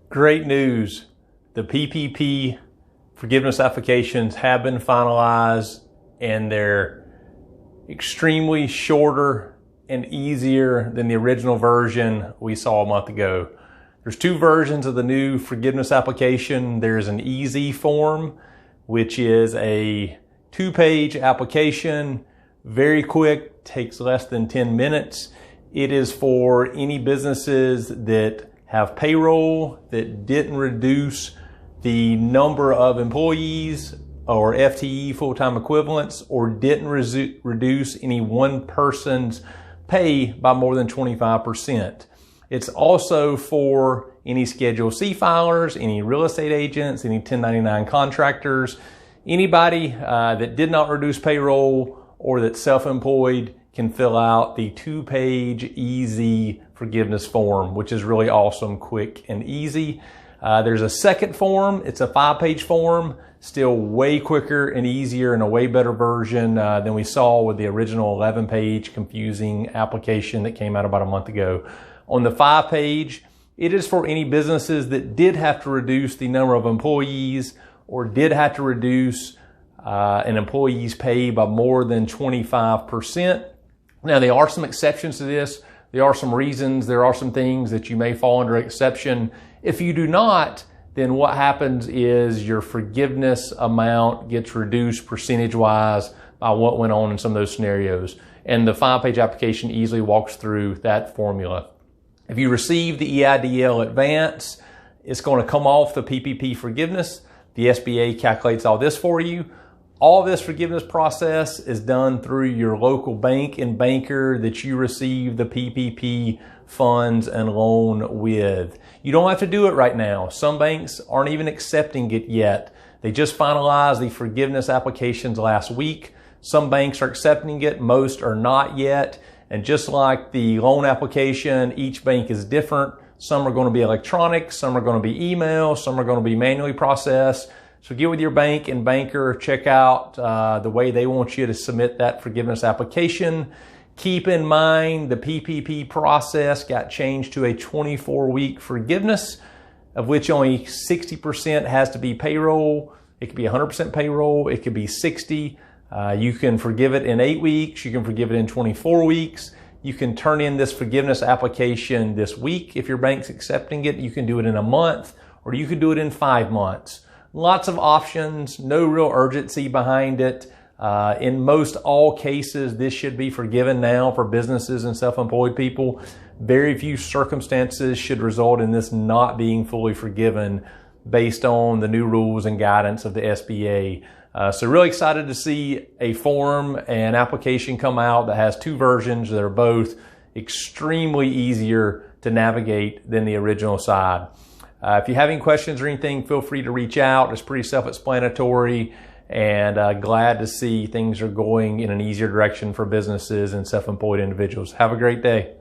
Great news. The PPP forgiveness applications have been finalized, and they're extremely shorter and easier than the original version we saw a month ago. There's two versions of the new forgiveness application. There's an easy form, which is a 2-page application, very quick, takes less than 10 minutes. It is for any businesses that have payroll that didn't reduce the number of employees or FTE full-time equivalents, or didn't reduce any one person's pay by more than 25%. It's also for any Schedule C filers, any real estate agents, any 1099 contractors, anybody that did not reduce payroll or that's self-employed can fill out the 2-page easy forgiveness form, which is really awesome, quick and easy. There's a second form. It's a 5-page form, still way quicker and easier, and a way better version than we saw with the original 11-page confusing application that came out about a month ago. On the 5-page, it is for any businesses that did have to reduce the number of employees or did have to reduce an employee's pay by more than 25%. Now, there are some exceptions to this. There are some reasons. There are some things that you may fall under exception. If you do not, then what happens is your forgiveness amount gets reduced percentage-wise by what went on in some of those scenarios. And the 5-page application easily walks through that formula. If you receive the EIDL advance, it's going to come off the PPP forgiveness. The SBA calculates all this for you. All this forgiveness process is done through your local bank and banker that you receive the PPP funds and loan with. You don't have to do it right now. Some banks aren't even accepting it yet. They just finalized the forgiveness applications last week. Some banks are accepting it, most are not yet. And just like the loan application, each bank is different. Some are going to be electronic, some are going to be email, some are going to be manually processed. So get with your bank and banker, check out the way they want you to submit that forgiveness application. Keep in mind the PPP process got changed to a 24-week forgiveness, of which only 60% has to be payroll. It could be 100% payroll, it could be 60. You can forgive it in 8 weeks, you can forgive it in 24 weeks. You can turn in this forgiveness application this week if your bank's accepting it. You can do it in a month, or you could do it in 5 months. Lots of options, no real urgency behind it. In most all cases, this should be forgiven now for businesses and self-employed people. Very few circumstances should result in this not being fully forgiven based on the new rules and guidance of the SBA. So really excited to see a form and application come out that has 2 versions that are both extremely easier to navigate than the original side. If you have any questions or anything, feel free to reach out. It's pretty self-explanatory, and glad to see things are going in an easier direction for businesses and self-employed individuals. Have a great day.